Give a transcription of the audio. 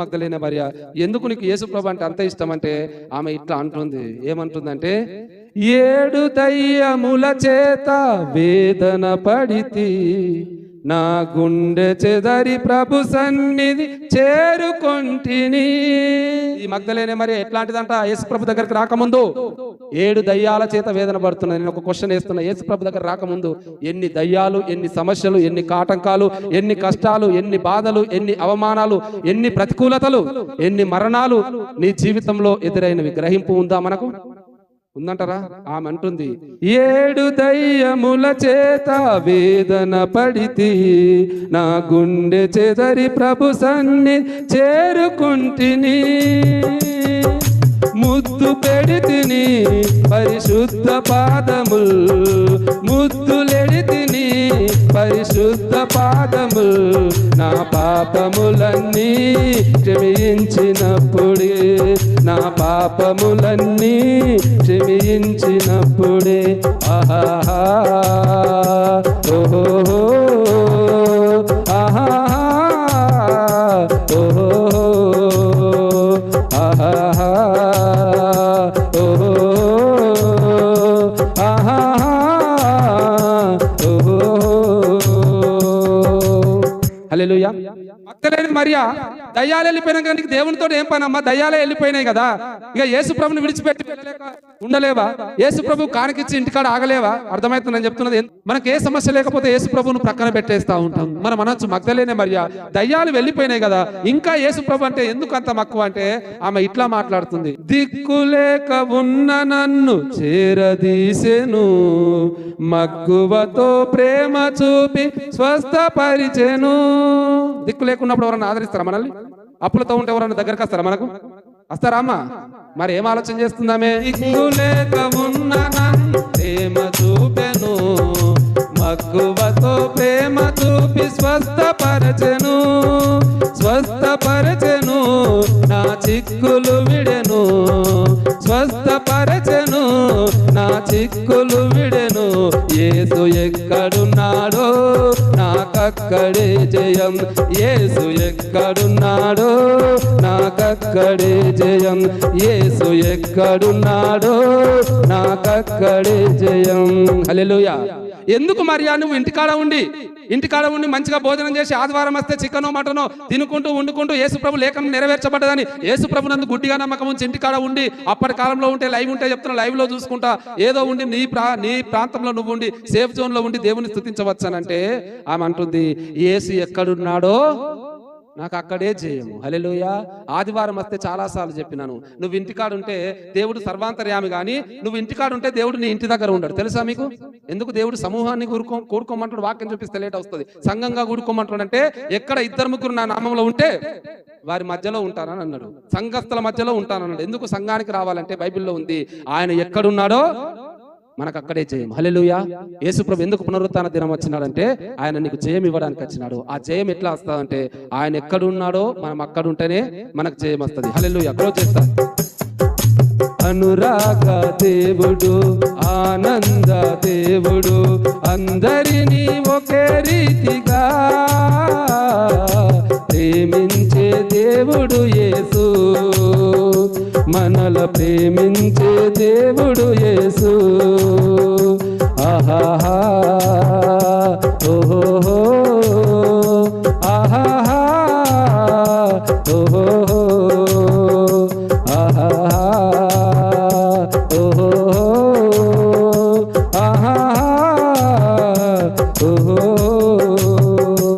మగ్దలేనే మరియా, ఎందుకు నీకు యేసుప్రభు అంటే అంత ఇష్టం అంటే ఆమె ఇట్లా అంటుంది. ఏమంటుందంటే, 7 దయ్యముల చేత వేదన పడితి, నా గుండె చెదరి ప్రభు సన్నిధి చేరుకొంటిని. ఈ మగ్దలేనే మరి ఎట్లాంటిదంట, యేసు ప్రభు దగ్గరికి రాకముందు 7 దయ్యాల చేత వేదన పడుతున్నా. నేను ఒక క్వశ్చన్ వేస్తున్నా, యేసు ప్రభు దగ్గర రాకముందు ఎన్ని దయ్యాలు, ఎన్ని సమస్యలు, ఎన్ని కాటంకాలు, ఎన్ని కష్టాలు, ఎన్ని బాధలు, ఎన్ని అవమానాలు, ఎన్ని ప్రతికూలతలు, ఎన్ని మరణాలు నీ జీవితంలో ఎదురైనవి గ్రహింపు ఉందా? మనకు ఉందంటారా? ఆమె అంటుంది, 7 దయ్యముల చేత వేదన పడితి, నా గుండె చెదరి ప్రభు సన్నిధి చేరుకుంటిని, ముద్దు పెడితిని పరిశుద్ధ పాదముల్, ముద్దులెడితిని పరిశుద్ధ పాదముల్, నా పాపములన్నీ క్షమించినప్పుడే, నా పాపములన్నీ క్షమించినప్పుడే. ఆహా ఓహో ఆహా ఓహో ఆహా ఓహో ఆహా ఓహో. హల్లెలూయా. మగ్దలేనే మరియా, దయ్యాలు వెళ్ళిపోయినాక నీకు దేవునితో ఏం పని అమ్మా? దయ్యాలే వెళ్ళిపోయినాయి కదా, ఇక యేసు ప్రభుని విడిచిపెట్టి ఉండలేవా? యేసు ప్రభు కానికిచ్చి ఇంటికాడ ఆగలేవా? అర్థమవుతుంది నేను చెప్తున్నది. మనకి ఏ సమస్య లేకపోతే యేసు ప్రభును ప్రక్కన పెట్టేస్తా ఉంటాం. మనం అనొచ్చు, మగ్దలేనే మరియా, దయ్యాలు వెళ్ళిపోయినాయి కదా, ఇంకా యేసు ప్రభు అంటే ఎందుకు అంత మక్కువ అంటే ఆమె ఇట్లా మాట్లాడుతుంది, దిక్కులేక ఉన్న నన్ను చేరదీసెను, మక్కువతో ప్రేమ చూపి స్వస్థపరిచెను. దిక్కు లేకున్నప్పుడు ఎవరన్నా ఆదరిస్తారా మనల్ని? అప్పులతో ఉంటే ఎవరన్నా దగ్గరకు వస్తారా? మనకు వస్తారా అమ్మా? మరి ఏం ఆలోచన చేస్తుందామే? దిక్కు లేక ఉన్న నన్ను ప్రేమ చూపెను, మక్కువతో ప్రేమ చూపి స్వస్థపరచెను, స్వస్థపరచెను, నా చిక్కులు విడెను, స్వస్థపరచెను, నా చిక్కులు విడెను. యేసు ఎక్కడున్నాడో నాకక్కడే జయం, యేసు ఎక్కడున్నాడో నాకక్కడే జయం, యేసు ఎక్కడున్నాడో నాకక్కడే జయం. హల్లెలూయా. ఎందుకు మరియా నువ్వు ఇంటికాడ ఉండి మంచిగా భోజనం చేసి ఆదివారం వస్తే చికెనో మటనో తినుకుంటూ వండుకుంటూ యేసు ప్రభు లేఖనం నెరవేర్చబడ్డదని యేసు ప్రభు నందు గుడ్డిగా నమ్మకం ఉంచి ఇంటికాడ ఉండి, అప్పటి కాలంలో ఉంటే లైవ్ ఉంటే చెప్తున్నా, లైవ్ లో చూసుకుంటా ఏదో ఉండి నీ ప్రాంతంలో నువ్వు ఉండి సేఫ్ జోన్ లో ఉండి దేవుని స్తుతించవచ్చానంటే ఆమె అంటుంది, యేసు ఎక్కడున్నాడో నాకు అక్కడే జయము. హల్లెలూయా. ఆదివారం వస్తే చాలా సార్లు చెప్పినాను, నువ్వు ఇంటికాడ ఉంటే దేవుడు సర్వాంతర్యామి, కానీ నువ్వు ఇంటికాడ ఉంటే దేవుడు నీ ఇంటి దగ్గర ఉండడు. తెలుసా మీకు? ఎందుకు దేవుడు సమూహాన్ని కూడుకోమంటాడు? వాక్యం చూపిస్తే లేట్ వస్తుంది. సంఘంగా కూడుకోమంటాడు అంటే ఎక్కడ 2-3 నా నామంలో ఉంటే వారి మధ్యలో ఉంటానని అన్నాడు, సంఘస్థల మధ్యలో ఉంటానన్నాడు. ఎందుకు సంఘానికి రావాలంటే బైబిల్లో ఉంది, ఆయన ఎక్కడున్నాడో మనకు అక్కడే జయం. హల్లెలూయా. యేసు ప్రభు ఎందుకు పునరుత్థాన దినం వచ్చినాడంటే ఆయన నీకు జయం ఇవ్వడానికి వచ్చినాడు. ఆ జయం ఎట్లా వస్తుందంటే ఆయన ఎక్కడున్నాడో మనం అక్కడ ఉంటేనే మనకు జయం వస్తుంది. హల్లెలూయా. క్లోజ్ చేస్తా. అనురాగ దేవుడు, ఆనంద దేవుడు, అందరినీ ఒకే రీతిగా ప్రేమించే దేవుడు యేసు, మనల ప్రేమించే దేవుడు యేసు. ఆహాహా ఓహో ఆహాహా ఓహో ఆహాహా ఓహో ఆహాహా